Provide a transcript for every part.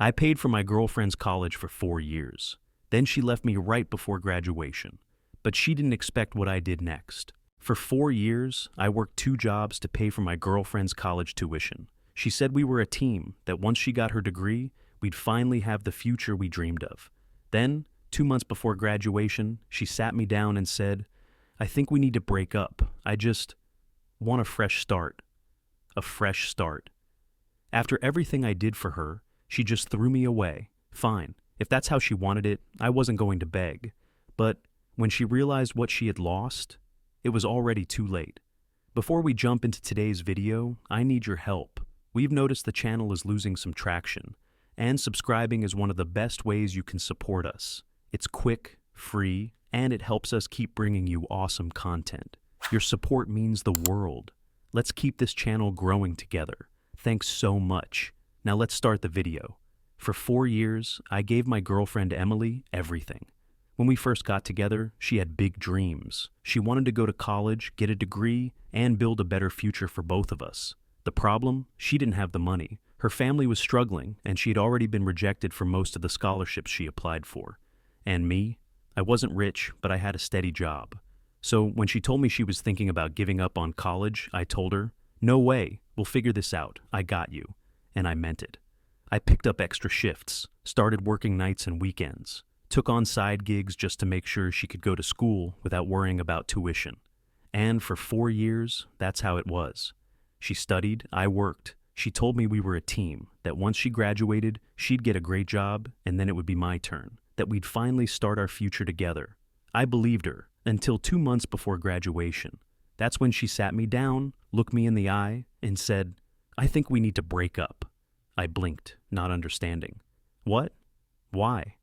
I paid for my girlfriend's college for 4 years. Then she left me right before graduation. But she didn't expect what I did next. For 4 years, I worked 2 jobs to pay for my girlfriend's college tuition. She said we were a team, that once she got her degree, we'd finally have the future we dreamed of. Then, 2 months before graduation, she sat me down and said, "I think we need to break up. I just want a fresh start." A fresh start. After everything I did for her, she just threw me away. Fine, if that's how she wanted it, I wasn't going to beg. But when she realized what she had lost, it was already too late. Before we jump into today's video, I need your help. We've noticed the channel is losing some traction, and subscribing is one of the best ways you can support us. It's quick, free, and it helps us keep bringing you awesome content. Your support means the world. Let's keep this channel growing together. Thanks so much. Now let's start the video. For 4 years, I gave my girlfriend Emily everything. When we first got together, she had big dreams. She wanted to go to college, get a degree, and build a better future for both of us. The problem? She didn't have the money. Her family was struggling, and she had already been rejected for most of the scholarships she applied for. And me? I wasn't rich, but I had a steady job. So when she told me she was thinking about giving up on college, I told her, "No way, we'll figure this out. I got you." And I meant it. I picked up extra shifts, started working nights and weekends, took on side gigs just to make sure she could go to school without worrying about tuition. And for 4 years, that's how it was. She studied, I worked. She told me we were a team, that once she graduated, she'd get a great job, and then it would be my turn, that we'd finally start our future together. I believed her, until 2 months before graduation. That's when she sat me down, looked me in the eye, and said, "I think we need to break up." I blinked, not understanding. What? Why?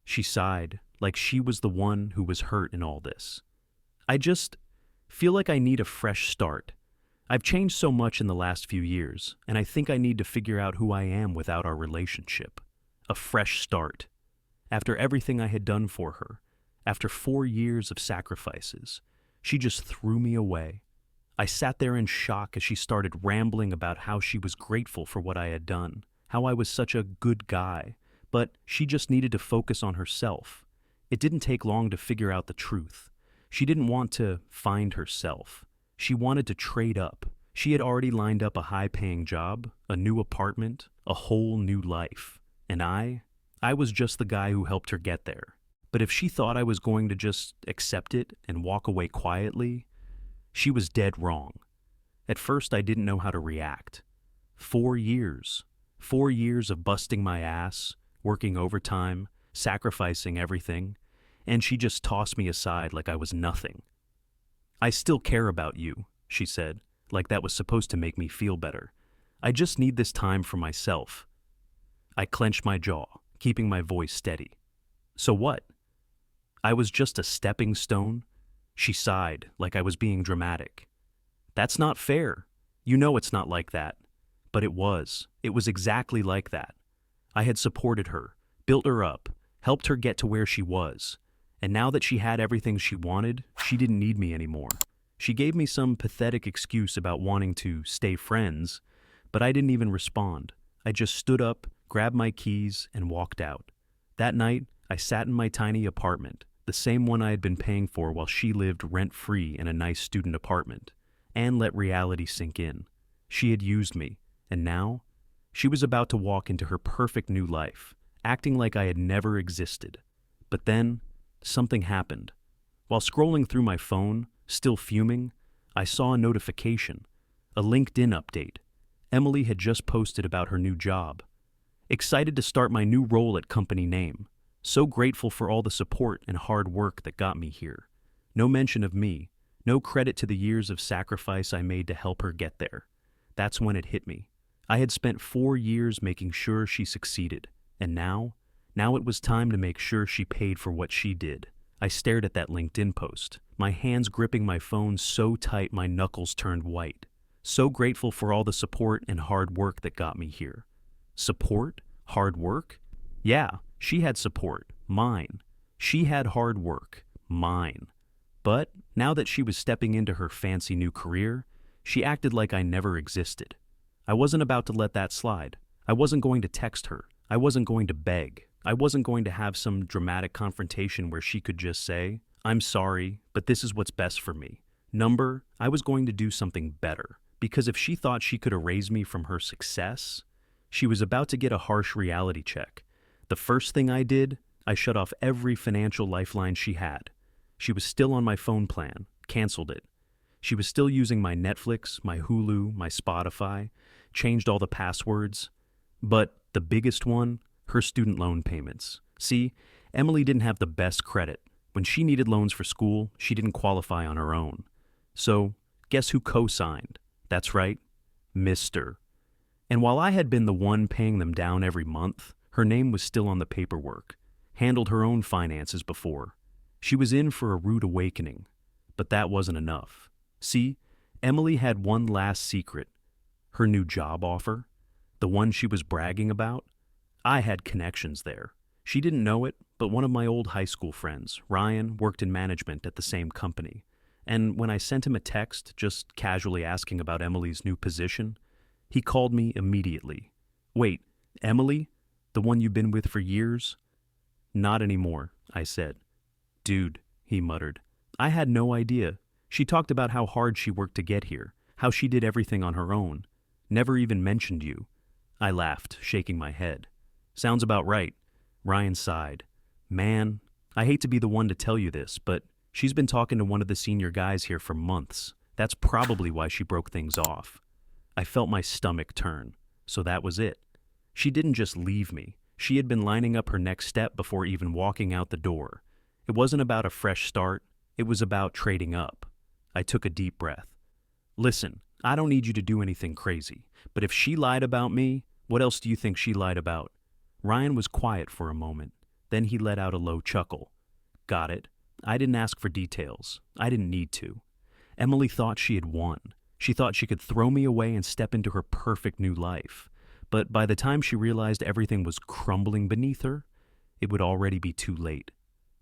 She sighed, like she was the one who was hurt in all this. "I just feel like I need a fresh start. I've changed so much in the last few years, and I think I need to figure out who I am without our relationship. A fresh start. After everything I had done for her, after 4 years of sacrifices, she just threw me away." I sat there in shock as she started rambling about how she was grateful for what I had done, how I was such a good guy, but she just needed to focus on herself. It didn't take long to figure out the truth. She didn't want to find herself. She wanted to trade up. She had already lined up a high-paying job, a new apartment, a whole new life. And I was just the guy who helped her get there. But if she thought I was going to just accept it and walk away quietly, she was dead wrong. At first, I didn't know how to react. 4 years. 4 years of busting my ass, working overtime, sacrificing everything, and she just tossed me aside like I was nothing. "I still care about you," she said, like that was supposed to make me feel better. "I just need this time for myself." I clenched my jaw, keeping my voice steady. "So what? I was just a stepping stone?" She sighed, like I was being dramatic. "That's not fair. You know it's not like that." But it was. It was exactly like that. I had supported her, built her up, helped her get to where she was. And now that she had everything she wanted, she didn't need me anymore. She gave me some pathetic excuse about wanting to stay friends, but I didn't even respond. I just stood up, grabbed my keys, and walked out. That night, I sat in my tiny apartment, the same one I had been paying for while she lived rent-free in a nice student apartment, and let reality sink in. She had used me, and now, she was about to walk into her perfect new life, acting like I had never existed. But then, something happened. While scrolling through my phone, still fuming, I saw a notification, a LinkedIn update. Emily had just posted about her new job. Excited to start my new role at company name. So grateful for all the support and hard work that got me here. No mention of me, no credit to the years of sacrifice I made to help her get there. That's when it hit me. I had spent 4 years making sure she succeeded, and now it was time to make sure she paid for what she did. I stared at that LinkedIn post, my hands gripping my phone so tight my knuckles turned white. So grateful for all the support and hard work that got me here. Support? Hard work? Yeah, she had support, mine. She had hard work, mine. But now that she was stepping into her fancy new career, she acted like I never existed. I wasn't about to let that slide. I wasn't going to text her. I wasn't going to beg. I wasn't going to have some dramatic confrontation where she could just say, "I'm sorry, but this is what's best for me." I was going to do something better. Because if she thought she could erase me from her success, she was about to get a harsh reality check. The first thing I did, I shut off every financial lifeline she had. She was still on my phone plan, canceled it. She was still using my Netflix, my Hulu, my Spotify, changed all the passwords. But the biggest one, her student loan payments. See, Emily didn't have the best credit. When she needed loans for school, she didn't qualify on her own. So, guess who co-signed? That's right, Mr. And while I had been the one paying them down every month, her name was still on the paperwork, handled her own finances before. She was in for a rude awakening, but that wasn't enough. See, Emily had one last secret, her new job offer, the one she was bragging about. I had connections there. She didn't know it, but one of my old high school friends, Ryan, worked in management at the same company. And when I sent him a text, just casually asking about Emily's new position, he called me immediately. "Wait, Emily? The one you've been with for years?" "Not anymore," I said. "Dude," he muttered. I had no idea. She talked about how hard she worked to get here, how she did everything on her own. Never even mentioned you. I laughed, shaking my head. "Sounds about right." Ryan sighed. "Man, I hate to be the one to tell you this, but she's been talking to one of the senior guys here for months. That's probably why she broke things off." I felt my stomach turn. So that was it. She didn't just leave me. She had been lining up her next step before even walking out the door. It wasn't about a fresh start. It was about trading up. I took a deep breath. "Listen, I don't need you to do anything crazy, but if she lied about me, what else do you think she lied about?" Ryan was quiet for a moment. Then he let out a low chuckle. "Got it. I didn't ask for details. I didn't need to. Emily thought she had won. She thought she could throw me away and step into her perfect new life. But by the time she realized everything was crumbling beneath her, it would already be too late.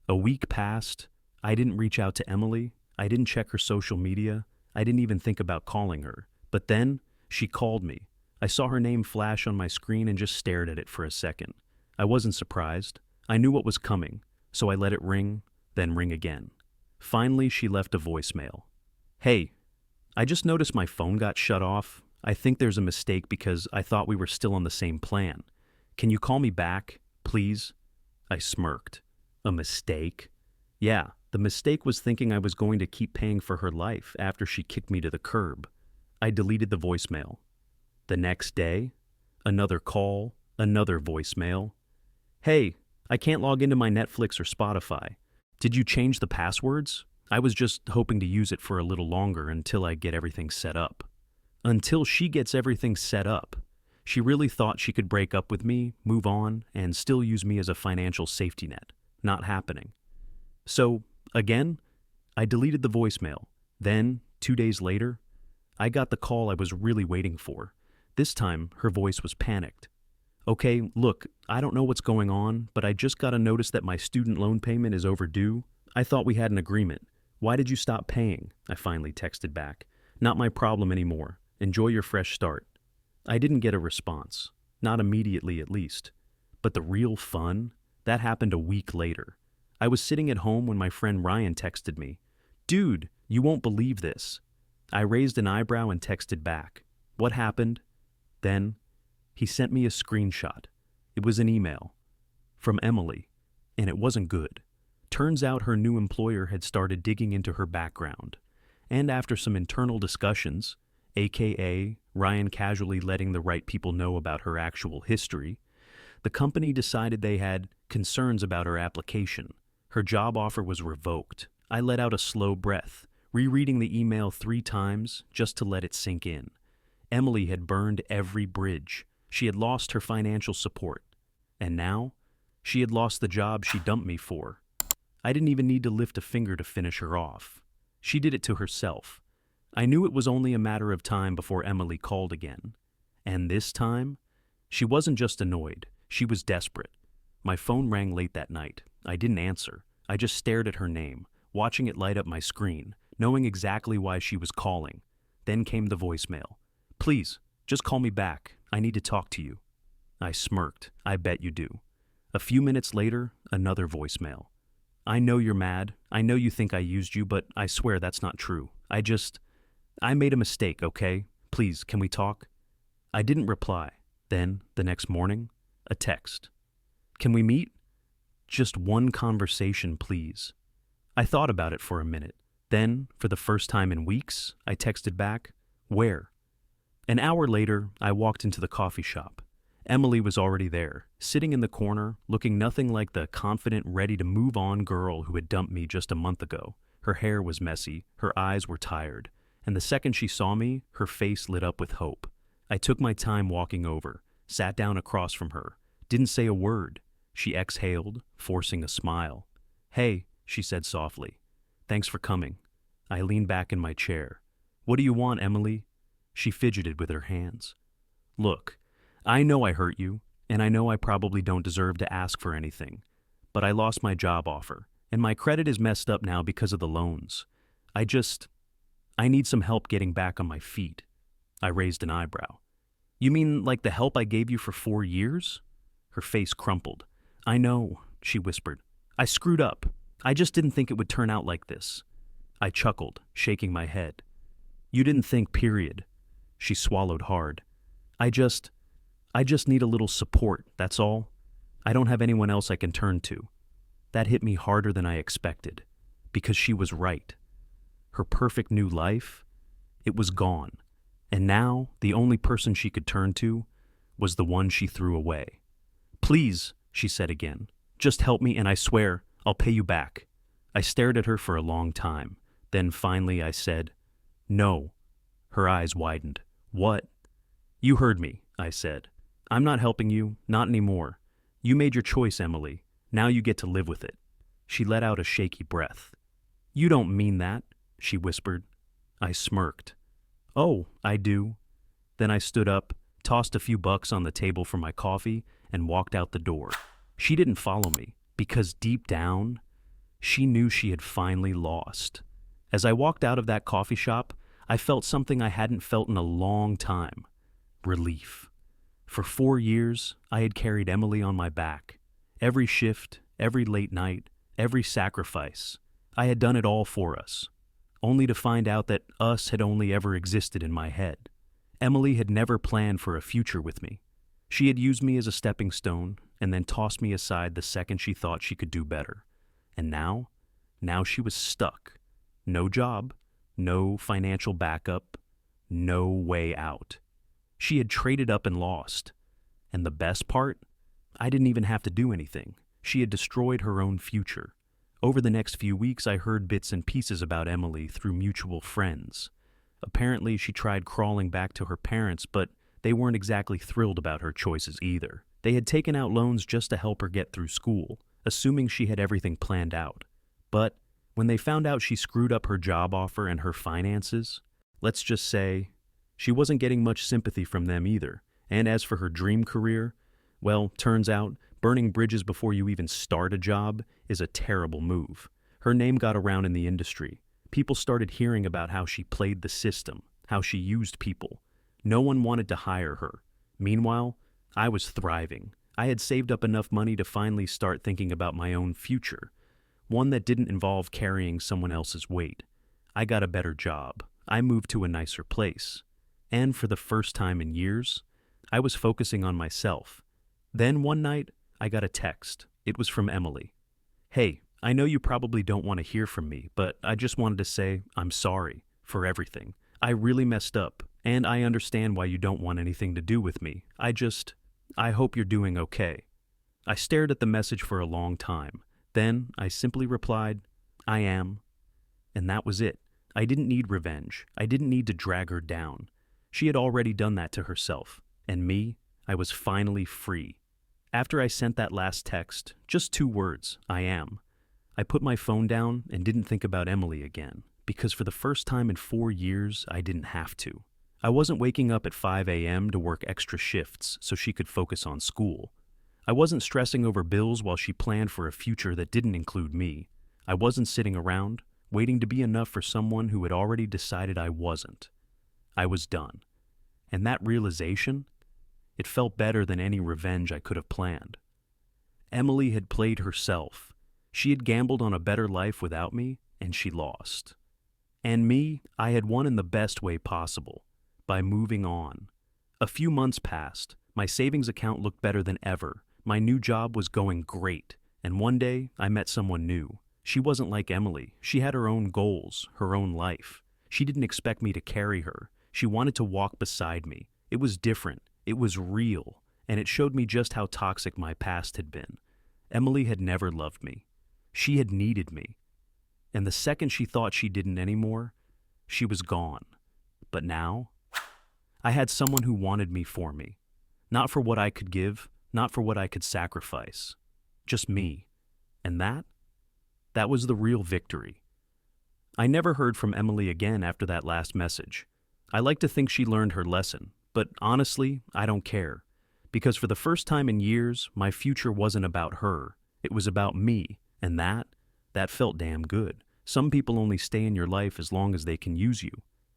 A week passed. I didn't reach out to Emily. I didn't check her social media. I didn't even think about calling her. But then, she called me. I saw her name flash on my screen and just stared at it for a second. I wasn't surprised. I knew what was coming, so I let it ring, then ring again. Finally, she left a voicemail. "Hey, I just noticed my phone got shut off. I think there's a mistake because I thought we were still on the same plan. Can you call me back, please?" I smirked. A mistake? Yeah, the mistake was thinking I was going to keep paying for her life after she kicked me to the curb. I deleted the voicemail. The next day, another call, another voicemail. "Hey, I can't log into my Netflix or Spotify. Did you change the passwords? I was just hoping to use it for a little longer until I get everything set up." Until she gets everything set up. She really thought she could break up with me, move on, and still use me as a financial safety net. Not happening. So, again, I deleted the voicemail. Then, 2 days later, I got the call I was really waiting for. This time, her voice was panicked. "Okay, look, I don't know what's going on, but I just got a notice that my student loan payment is overdue. I thought we had an agreement. Why did you stop paying?" I finally texted back. "Not my problem anymore. Enjoy your fresh start." I didn't get a response. Not immediately, at least. But the real fun? That happened a week later. I was sitting at home when my friend Ryan texted me. "Dude, you won't believe this." I raised an eyebrow and texted back. "What happened?" Then, he sent me a screenshot. It was an email. From Emily. And it wasn't good. Turns out her new employer had started digging into her background. And after some internal discussions, aka Ryan casually letting the right people know about her actual history, the company decided they had concerns about her application. Her job offer was revoked. I let out a slow breath, rereading the email 3 times just to let it sink in. Emily had burned every bridge. She had lost her financial support. And now, she had lost the job she dumped me for. I didn't even need to lift a finger to finish her off. She did it to herself. I knew it was only a matter of time before Emily called again. And this time, she wasn't just annoyed. She was desperate. My phone rang late that night. I didn't answer. I just stared at her name, watching it light up my screen, knowing exactly why she was calling. Then came the voicemail. "Please, just call me back. I need to talk to you." I smirked. I bet you do. A few minutes later, another voicemail. I know you're mad. I know you think I used you, but I swear that's not true. I made a mistake, okay? Please, can we talk? I didn't reply. Then, the next morning, a text. Can we meet? Just one conversation, please. I thought about it for a minute. Then, for the first time in weeks, I texted back, where? An hour later, I walked into the coffee shop. Emily was already there, sitting in the corner, looking nothing like the confident, ready-to-move-on girl who had dumped me just a month ago. Her hair was messy, her eyes were tired, and the second she saw me, her face lit up with hope. I took my time walking over, sat down across from her, didn't say a word. She exhaled, forcing a smile. Hey, she said softly. Thanks for coming. I leaned back in my chair. What do you want, Emily? She fidgeted with her hands. Look, I know I hurt you, and I know I probably don't deserve to ask for anything, but I lost my job offer, and my credit is messed up now because of the loans. I need some help getting back on my feet. I raised an eyebrow. You mean like the help I gave you for 4 years? Her face crumpled. I know, she whispered. I screwed up. I just didn't think it would turn out like this. I chuckled, shaking my head. You didn't think, period. She swallowed hard. I just need a little support, that's all. I don't have anyone else I can turn to. That hit me harder than I expected, because she was right. Her perfect new life, it was gone. And now, the only person she could turn to was the one she threw away. Please, she said again, just help me and I swear I'll pay you back. I stared at her for a long time. Then finally I said, no. Her eyes widened. What? You heard me, I said. I'm not helping you, not anymore. You made your choice, Emily. Now you get to live with it. She let out a shaky breath. You don't mean that, she whispered. I smirked. Oh, I do. Then I stood up, tossed a few bucks on the table for my coffee, and walked out the door. She didn't follow me, because deep down, she knew she had finally lost. As I walked out of that coffee shop, I felt something I hadn't felt in a long time. Relief. For 4 years, I had carried Emily on my back. Every shift, every late night, every sacrifice. I had done it all for us, only to find out that us had only ever existed in my head. Emily had never planned for a future with me. She had used me as a stepping stone and then tossed me aside the second she thought she could do better. And now she was stuck. No job, no financial backup, no way out. She had traded up and lost. And the best part? I didn't even have to do anything. She had destroyed her own future. Over the next few weeks, I heard bits and pieces about Emily through mutual friends. Apparently, she tried crawling back to her parents, but they weren't exactly thrilled about her choices either. They had taken out loans just to help her get through school, assuming she had everything planned out. But when they found out she screwed up her job offer and her finances, let's just say, she wasn't getting much sympathy from them either. And as for her dream career, well, turns out burning bridges before you even start a job is a terrible move. Her name got around in the industry. People started hearing about how she played the system, how she used people. No one wanted to hire her. Meanwhile, I was thriving. I had saved up enough money to finally start thinking about my own future, one that didn't involve carrying someone else's weight. I got a better job. I moved to a nicer place. And for the first time in years, I was focusing on myself. Then one night, I got a text. It was from Emily. Hey, I know you probably don't want to hear from me, but I just wanted to say I'm sorry for everything. I really messed up, and I understand why you don't want anything to do with me. I hope you're doing okay. I stared at the message for a long time. Then I simply replied, I am. And that was it. I didn't need revenge. I didn't need to drag her down. She had already done that to herself. And me, I was finally free. After I sent that last text, just 2 words, I am, I put my phone down and didn't think about Emily again, because for the first time in 4 years, I didn't have to. I wasn't waking up at 5 a.m. to work extra shifts so she could focus on school. I wasn't stressing over bills while she planned for a future that didn't include me. I wasn't sitting around, waiting to be enough for someone who had already decided I wasn't. I was done. And that realization, It felt better than any revenge I could have planned. Emily had played herself. She had gambled on a better life without me, and she lost. And me, I had won in the best way possible, by moving on. A few months passed. My savings account looked better than ever. My new job was going great. And one day, I met someone new. She wasn't like Emily. She had her own goals, her own life. She didn't expect me to carry her. She wanted to walk beside me. It was different. It was real. And it showed me just how toxic my past had been. Emily had never loved me. She had needed me. And the second she thought she didn't anymore, she was gone. But now, I had someone who wanted me for me. Not for what I could give, not for what I could sacrifice. Just me. And that was the real victory. I never heard from Emily again after that last message. I like to think she learned her lesson, but honestly, I don't care. Because for the first time in years, my future wasn't about her. It was about me, and that felt damn good. Some people only stay in your life as long as they can use you.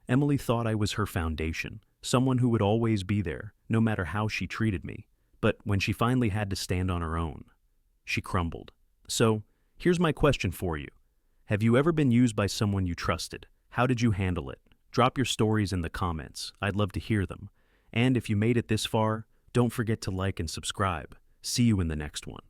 Emily thought I was her foundation, someone who would always be there, no matter how she treated me. But when she finally had to stand on her own, she crumbled. So, here's my question for you. Have you ever been used by someone you trusted? How did you handle it? Drop your stories in the comments. I'd love to hear them. And if you made it this far, don't forget to like and subscribe. See you in the next one.